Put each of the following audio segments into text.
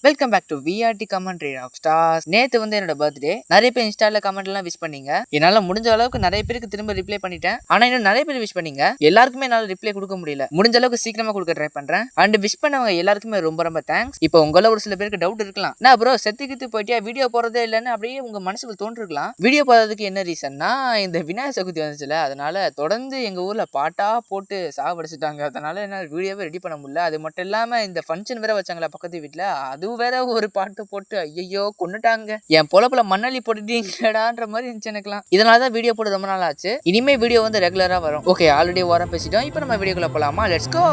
Welcome back to VRT commentary of stars. நேத்து வந்து என்னோட பர்த்டே. நிறைய பேர் இன்ஸ்டால கமெண்ட் எல்லாம் விஷ் பண்ணீங்க. என்னால முடிஞ்ச அளவுக்கு நிறைய பேருக்கு திரும்ப ரிப்ளை பண்ணிட்டேன். ஆனா இன்னும் நிறைய பேர் விஷ் பண்ணீங்க. எல்லாருக்குமே என்னால ரிப்ளை கொடுக்க முடியல. முடிஞ்ச அளவுக்கு சீக்கிரமா கொடுக்க ட்ரை பண்றேன். அண்ட் விஷ் பண்ணவங்க எல்லாருக்குமே ரொம்ப ரொம்ப தேங்க்ஸ். இப்போ உங்கள ஒரு சில பேருக்கு டவுட் இருக்கலாம், நான் ப்ரோ செத்துக்கிட்டு போயிட்டியா, வீடியோ போறதே இல்லைன்னு அப்படியே உங்க மனசுக்கு தோன்றிருக்கலாம். வீடியோ போறதுக்கு என்ன ரீசன்னா, இந்த விநாயகர் சதுர்த்தி வந்துச்சுல, அதனால தொடர்ந்து எங்க ஊர்ல பாட்டா போட்டு சாவடிச்சுட்டாங்க. அதனால என்னால வீடியோவே ரெடி பண்ண முடியல. அது மட்டும் இல்லாம இந்த ஃபங்க்ஷன் வேற வச்சாங்களா பக்கத்து வீட்டுல, அது வேற ஒரு பாட்டு போட்டு ஐயோ கொன்னுட்டாங்க. என் பொழப்புல மண்ணலி போட்டுட்டீங்கடான்ற மாதிரி இருந்துச்சு எனக்குலாம். இதனாலதான் வீடியோ போட்டு ரொம்ப நாள் ஆச்சு. இனிமே வீடியோ வந்து ரெகுலரா வரும். ஓகே, ஆல்ரெடி வாரம் பேசிட்டோம். இப்போ நம்ம வீடியோக்குள்ள போலாமா? Let's go.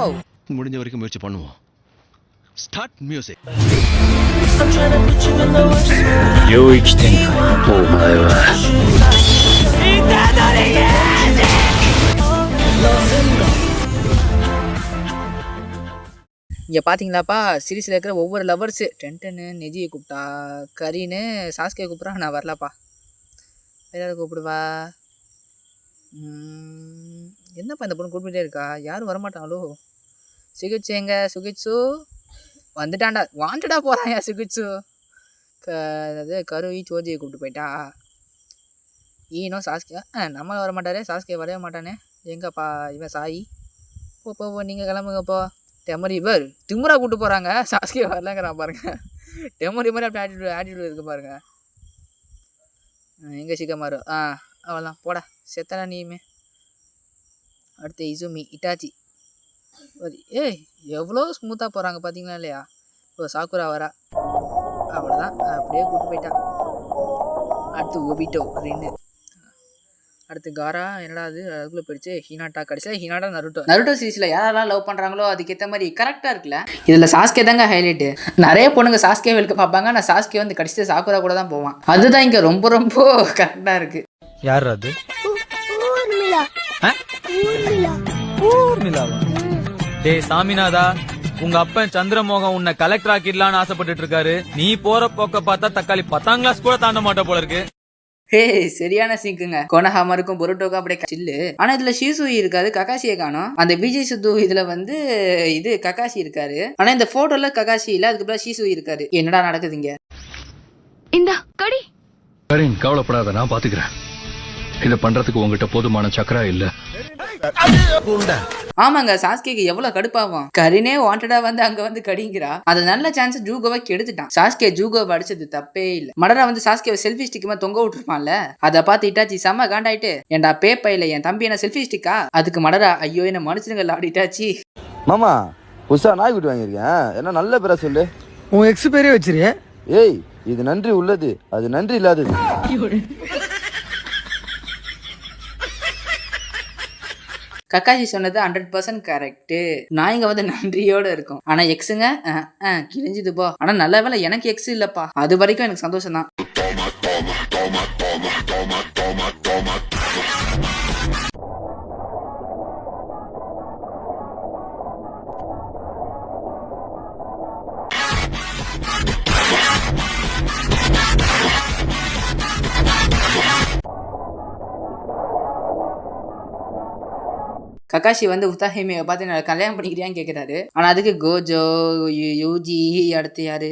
முடிஞ்ச வரைக்கும் முயற்சி பண்ணுவோம். Start music. 領域展開お前は இங்க பாத்தீங்களாப்பா, சீரீஸ்ல இருக்கிற ஒவ்வொரு லவர்ஸ் டென்டனு நெஜியை கூப்பிட்டா, கரீனு சாஸ்கே கூப்பிட்றா, நான் வரலப்பா. வேற கூப்பிடுவா. என்னப்பா இந்த பொண்ணு கூப்பிட்டே இருக்கா, யாரும் வரமாட்டாங்களோ? சுகிச்சு எங்க? சுகிச்சு வந்துட்டான்டா, வாண்டடா போறான் சுகிச்சு. அதாவது கருவி சோஜியை கூப்பிட்டு போயிட்டா. ஈனோ சாஸ்கே நம்மள வர மாட்டாரே, சாஸ்கே வரவே மாட்டானே. எங்கப்பா இவன் சாயி? போ நீங்கள் கிளம்புங்கப்போ. டெமரி இவர் திமுறா கூப்பிட்டு போகிறாங்க, சாஸ்கே வரலங்கிறான் பாருங்க. டெமரி மாதிரி அப்படி ஆட்டிடியூட் இருக்கு பாருங்க. எங்கே சிக்கமாரு? அவ்வளோதான் போடா, செத்தடா நீயுமே. அடுத்து இசுமி இட்டாச்சி. ஏய் எவ்வளோ ஸ்மூத்தாக போகிறாங்க பார்த்தீங்களா இல்லையா? இப்போ சாக்குரா வரா, அவ்வளோதான் அப்படியே கூப்பிட்டு போயிட்டான். அடுத்து ஒபிட்டோ 2. அடுத்து காரா, என்னடா அது அதுக்குள்ளே போயிடுச்சு. ஹினாட்டா, கடைசியில் ஹினாட்டா நருட்டோ சீரீஸில் யாரெல்லாம் லவ் பண்ணுறாங்களோ அதுக்கேற்ற மாதிரி கரெக்டாக இருக்குல்ல. இதில் சாஸ்கே தாங்க ஹைலைட்டு. நிறைய பொண்ணுங்க சாஸ்கே வெளுக்க பார்ப்பாங்க, ஆனால் சாஸ்கே வந்து கடைசியில் சாக்குரா கூட தான் போவான். அதுதான் இங்கே ரொம்ப ரொம்ப கரெக்டாக இருக்கு. யார் அது? டேய் சாமிநாதா, உங்க அப்பன் சந்திரமோகன் உன்னை கலெக்டர் ஆக்கிடலான்னு ஆசைப்பட்டு இருக்காரு. நீ போற போக்க பார்த்தா தக்காளி 10ஆம் கிளாஸ் கூட தாண்ட மாட்ட போல இருக்கு. ஹே சரியான சிங்குங்க. கொனஹாமருக்கும் பொருட்டோக்கும் அப்படியே சில்லு. ஆனா இதுல ஷீசுயி இருக்காது, ககாஷியை காணும். அந்த விஜய் சித்து இதுல வந்து இது ககாஷி இருக்காரு. ஆனா இந்த போட்டோல ககாஷி இல்ல, அதுக்கு பதிலா ஷீசுயி இருக்காரு. என்னடா நடக்குதுங்க? இந்த கடி கரீன் கவலைப்படாத, நான் பாத்துக்கிறேன். இதை பண்றதுக்கு உங்ககிட்ட போதுமான சக்கரா இல்ல. ஆமாங்க, சாஸ்கேக்கு எவ்வளவு கடுப்பாகும். கரீனே வாண்டடா வந்து அங்க வந்து கடிங்கிறா. அது நல்ல சான்ஸ் ஜூகோவை கெடுத்துட்டான். சாஸ்கே ஜூகோவை அடிச்சது தப்பே இல்ல. மடரா வந்து சாஸ்கேவை செல்ஃபி ஸ்டிக்குமா தொங்க விட்டுருப்பான்ல, அதை பார்த்து இட்டாச்சி செம்ம காண்டாயிட்டு, ஏன்டா பேப்பையில என் தம்பி என்ன செல்ஃபி ஸ்டிக்கா? அதுக்கு மடரா, ஐயோ என்ன மனுஷனுங்க லாடிட்டாச்சி. மாமா புதுசா நாய்க்குட்டி வாங்கியிருக்கேன், என்ன நல்ல பேரா சொல்லு. உன் எக்ஸ் பேரே வச்சிருக்க. ஏய் இது நன்றி உள்ளது, அது நன்றி இல்லாதது. கக்காஷி சொன்னது 100% கரெக்ட். நாய்ங்க வந்து நன்றியோட இருக்கும். ஆனா எக்ஸுங்க கிழிஞ்சுது போ. ஆனா நல்ல வேலை எனக்கு எக்ஸ் இல்லப்பா, அது வரைக்கும் எனக்கு சந்தோஷம் தான். ககாஷி வந்து உத்தாஹிமையை பார்த்து நான் கல்யாணம் பண்ணிக்கிறியான்னு கேட்குறாரு. ஆனால் அதுக்கு கோஜோ, யூஜி, அடுத்து யாரு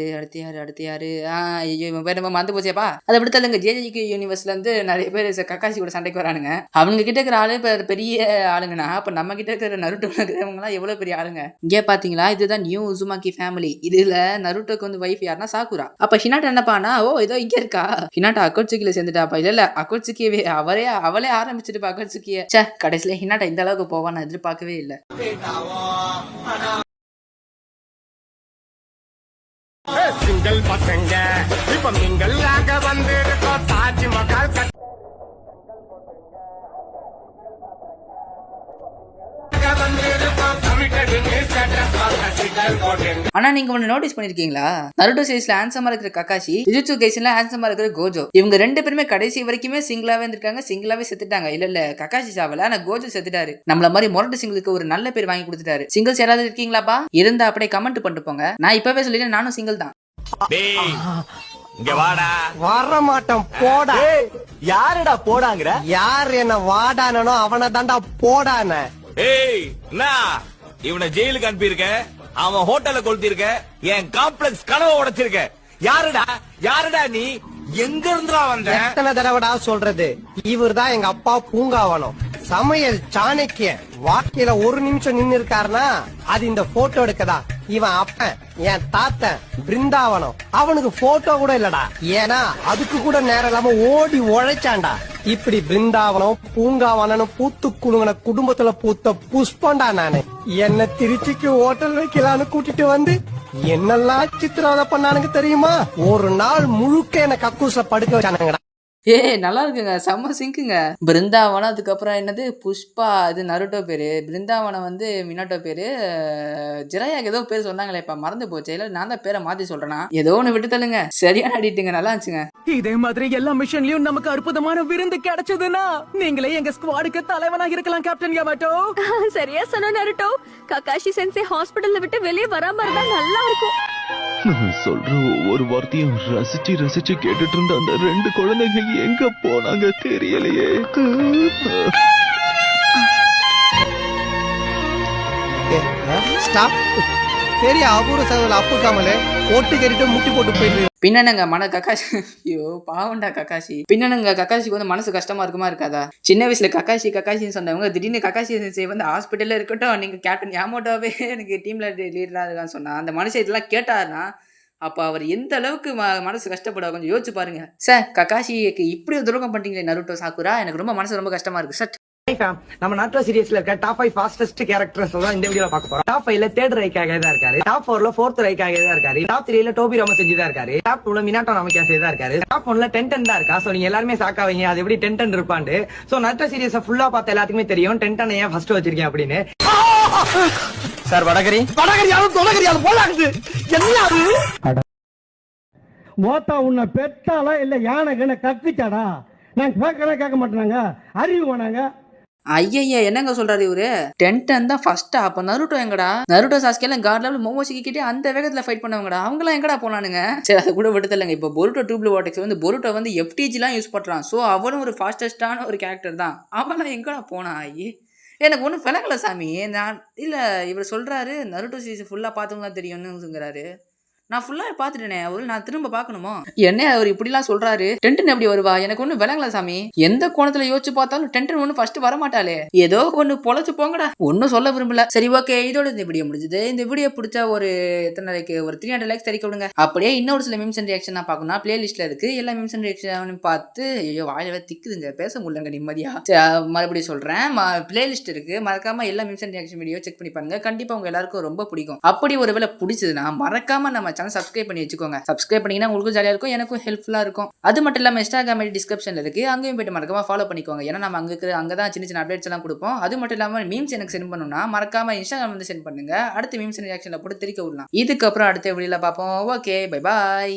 ஐயோ இவன் பேர் நம்ம மறந்து போச்சேப்பா. அதை விடுத்த இல்லைங்க, ஜேஜிக்கு யூனிவர்ஸ்ல இருந்து நிறைய பேர் ககாஷி கூட சண்டைக்கு வரானுங்க. அவங்க கிட்ட இருக்கிற ஆளு பெரிய ஆளுங்கண்ணா. அப்போ நம்ம கிட்ட இருக்கிற நருட்டோல இருக்கிறவங்களாம் எவ்வளோ பெரிய ஆளுங்க. இங்கே பார்த்தீங்களா, இதுதான் நியூ உசுமாக்கி ஃபேமிலி. இதுல நருட்டோக்கு வந்து வைஃப் யாருன்னா சாக்குரா. அப்போ ஹினாட்டா என்னப்பானா, ஓ ஏதோ இங்கே இருக்கா. ஹினாட்டா அக்கோட்சுக்கில சேர்ந்துட்டாப்பா. இல்ல அக்கோட்சுக்கியவே அவளே ஆரம்பிச்சிட்டுப்பா அக்கோட்சுக்கிய. சே கடைசியில ஹினாட்டா இந்த அளவுக்கு போவா நான் எதிர்பார்க்கவே இல்லை. சிங்கிள் பசங்க இப்ப மிங்கல் ஆக வந்திருக்கோம். தாஜ்மஹால் ஆனா நீங்க ஒண்ணு நோட்டீஸ் பண்ணிருக்கீங்களா, நருட்டோ சீரிஸ்ல ஹேண்ட்ஸமா இருக்கிற ககாஷி, ஜுஜுட்சு கைசன்ல ஹேண்ட்ஸமா இருக்கிற கோஜோ, இவங்க 2 பேருமே கடைசி வரைக்குமே சிங்கிளாவே இருந்திருக்காங்க. சிங்கிளாவே செத்துட்டாங்க. இல்ல ககாஷி சாவல, ஆனா கோஜோ செத்துட்டாரு. நம்மள மாதிரி மொரட்டு சிங்கிளுக்கு ஒரு நல்ல பேர் வாங்கி கொடுத்துட்டாரு. சிங்கிள்ஸ் யாராவது இருக்கீங்களாப்பா? இருந்தா அப்படியே கமெண்ட் பண்ணிட்டு போங்க. நான் இப்பவே சொல்லிட்டேன், நானும் சிங்கிள் தான். இங்க வாடா. வர மாட்டோம் போடா. யாருடா போடாங்கற? யார் என்ன வாடானோ அவனை தாண்டா போடான. ஏய் என்ன இவனை ஜெயிலுக்கு அனுப்பியிருக்க? அவன் ஹோட்டல்ல கொளுத்திருக்க, என் காம்ப்ளெக்ஸ் கனவை உடைச்சிருக்க. யாருடா நீ? எங்க இருந்துடா வந்த? எத்தனை தடவைடா சொல்றது, இவர்தான் எங்க அப்பா பூங்காவனம், சமையல் சாணக்கியன். வாழ்க்கையில ஒரு நிமிஷம் நின்னு இருக்காருன்னா அது இந்த போட்டோ எடுக்கதான். இவன் அப்பன், என் தாத்தன் பிருந்தாவனம், அவனுக்கு போட்டோ கூட இல்லடா. ஏன்னா அதுக்கு கூட நேரம் இல்லாம ஓடி உழைச்சான்டா. இப்படி பிருந்தாவனம் பூங்காவனம் பூத்து குலுங்கின குடும்பத்துல பூத்த புஷ்பண்டா நானு. என்ன திருச்சிக்கு ஹோட்டல் வைக்கலான்னு கூட்டிட்டு வந்து என்னெல்லாம் சித்திரவதை பண்ணானுங்க தெரியுமா? ஒரு நாள் முழுக்க என்ன கக்கூச படுக்க வச்சானுங்கடா. நல்லா இருக்குங்க, செம்ம சிங்குங்க. பிருந்தாவனம், அதுக்கப்புறம் என்னது புஷ்பா, இது நருட்டோ பேரு, பிருந்தாவனம் வந்து மினாட்டோ பேரு, ஜிராயாக்கு ஏதோ பேர் சொன்னாங்களே, இப்ப மறந்து போச்சு. இல்ல நான் தான் பேரை மாத்தி சொல்றேன்னா, ஏதோ ஒண்ணு விட்டு தள்ளுங்க. சரியான அடிட்டுங்க, நல்லா இருந்துச்சுங்க. இதே மாதிரி எல்லா மிஷன்லயும் நமக்கு அற்புதமான விருந்து கிடைச்சதுன்னா நீங்களே எங்க ஸ்குவாடுக்கு தலைவனாக இருக்கலாம் கேப்டன் யாமாட்டோ. சரியா சொன்ன நருட்டோ. ககாஷி சென்சே ஹாஸ்பிடல்ல விட்டு வெளியே வராம இருந்தா நல்லா இருக்கும். நான் சொல்ற ஒவ்வொரு வார்த்தையும் ரசிச்சு ரசிச்சு கேட்டுட்டு இருந்த அந்த 2 குழந்தைங்க எங்க போனாங்க தெரியலையே. ஸ்டாப். பெரிய அபூர்வ சகோதரர் அப்பு காமலே ஓட்டு கேட்டுட்டு முட்டி போட்டு போயிட்டு பின்னனுங்க கக்காஷி, ஐயோ பாவண்டா கக்காஷி. பின்னனுங்க கக்காஷிக்கு வந்து மனசு கஷ்டமா இருக்குமா இருக்காதா? சின்ன வயசுல கக்காஷின்னு சொன்னவங்க திடீர்னு கக்காஷி சென்சே வந்து ஹாஸ்பிட்டல்ல இருக்கட்டும், நீங்க கேப்டன் யாமோட்டோவே எனக்கு டீம்ல லீடரா இருக்கான்னு சொன்னா, அந்த மனுஷன் இதெல்லாம் கேட்டாருன்னா அப்ப அவர் எந்த அளவுக்கு மனசு கஷ்டப்பட கொஞ்சம் யோசிச்சு பாருங்க. சார் கக்காஷிக்கு இப்படி ஒரு துரோகம் பண்ணிட்டீங்களே நருட்டோ சாக்குரா, எனக்கு ரொம்ப மனசு ரொம்ப கஷ்டமா இருக்கு சார். நம்ம நாட்டோ சீரியஸ்ல இருக்க டாப் 5 ஃபாஸ்டஸ்ட் கேரக்டர்ஸ் தான் இந்த வீடியோல பார்க்க போறோம். டாப் 5ல தேர்ட் ரைக்காக தான் இருக்காரு. டாப் 4ல ஃபோர்த் ரைக்காக தான் இருக்காரு. டாப் 3ல டோபி ராம செஞ்சு தான் இருக்காரு. டாப் 2ல மினாட்டோ நாமக்கியாசே தான் இருக்காரு. டாப் 1ல டென்டன் தான் இருக்கா. சோ நீங்க எல்லாரும் சாக்காவீங்க, அது எப்படி டென்டன் இருப்பாண்டு. சோ நாட்டோ சீரியஸை ஃபுல்லா பார்த்த எல்லாத்துக்குமே தெரியும் டென்டன் ஏன் ஃபர்ஸ்ட் வச்சிருக்கேன் அப்படின்னு. சார் வடகரியாலும் தொடகரியாலும் போலாகுது என்ன மோத்தா உன்னை பெத்தாலா இல்ல யானை கண்ண கத்திச்சாடா? நாங்க கேட்க மாட்டாங்க, அறிவு வேணாங்க. ஐயா என்னங்க சொல்றாரு இவரு? டென்டன் தான் ஃபர்ஸ்டா? அப்ப நருட்டோ எங்கடா? நருட்டோ சாஸ்கேலாம் காட் லெவல் மோமோசிக்கிட்டே அந்த வேகத்துல ஃபைட் பண்ணவங்கடா, அவங்களாம் எங்கடா போனானுங்க? சரி அதை கூட விடுதலைங்க. இப்போ பொருட்டோ டூப்ளு வாட்டெக்ஸ் வந்து பொருட்டோ வந்து எஃப்டிஜிலாம் யூஸ் பண்றான். ஸோ அவனும் ஒரு ஃபாஸ்டஸ்டான ஒரு கேரக்டர் தான். அவெல்லாம் எங்கடா போனா? ஐயே எனக்கு ஒன்றும் விளங்கல சாமி. நான் இல்ல இவர் சொல்றாரு நருட்டோ சீரிஸ் ஃபுல்லா பார்த்தவங்க தான் தெரியும்னுங்கிறாரு. நான் ஃபுல்லா பார்த்துட்டேனே, ஒரு நான் திரும்ப பார்க்கணுமோ என்ன? அவர் இப்படிலாம் சொல்றாரு. டென்டன் எப்படி வருவா? எனக்கு ஒன்றும் விளங்கல சாமி. எந்த கோணத்துல யோசிச்சு பார்த்தாலும் டென்டன் ஒன்று ஃபர்ஸ்ட் வரமாட்டாளே. ஏதோ ஒன்று பொழைச்சு போங்கடா. ஒன்றும் சொல்ல விரும்பல. சரி ஓகே, இதோட இந்த வீடியோ முடிஞ்சது. இந்த வீடியோ பிடிச்சா ஒரு எத்தனை லைக், ஒரு 300 லைக்ஸ் தெரிவிக்க விடுங்க. அப்படியே இன்னொரு சில மீம்ஸ் அண்ட் ரியாக்ஷன் நான் பார்க்கணும், பிளேலிஸ்ட்ல இருக்கு. எல்லா மீம்ஸ் அண்ட் ரியாக்ஷன் பார்த்து ஐயோ வாயில திக்குதுங்க, பேச முடியலங்க நிம்மதியா. மறுபடியும் சொல்றேன், பிளேலிஸ்ட் இருக்கு, மறக்காம எல்லா memes and reaction video check பண்ணி பாருங்க. கண்டிப்பா உங்க எல்லாருக்கும் ரொம்ப பிடிக்கும். அப்படி ஒருவேளை பிடிச்சதுன்னா மறக்காம நம்ம சேனல் சப்ஸ்கிரைப் பண்ணி வச்சுக்கோங்க. சப்ஸ்கிரைப் பண்ணீங்கன்னா உங்களுக்கும் ஜாலியா இருக்கும், எனக்கும் ஹெல்ப்ஃபுல்லா இருக்கும். அது மட்டும் இல்லாம இன்ஸ்டாகிராம் ஐடி டிஸ்கிரிப்ஷன்ல இருக்கு, அங்கேயும் போயிட்டு மறக்காம ஃபாலோ பண்ணிக்கோங்க. ஏன்னா நம்ம அங்கதான் சின்ன சின்ன அப்டேட்ஸ் எல்லாம் கொடுப்போம். அது மட்டும் இல்லாம மீம்ஸ் எனக்கு சென்ட் பண்ணணும்னா மறக்காம இன்ஸ்டாகிராம் வந்து சென்ட் பண்ணுங்க. அடுத்த மீம்ஸ் ரியாக்ஷன்ல போட்டு தெரிவிக்க விடலாம். இதுக்கப்புறம் அடுத்த வீடியோல பார்ப்போம். Okay, bye bye.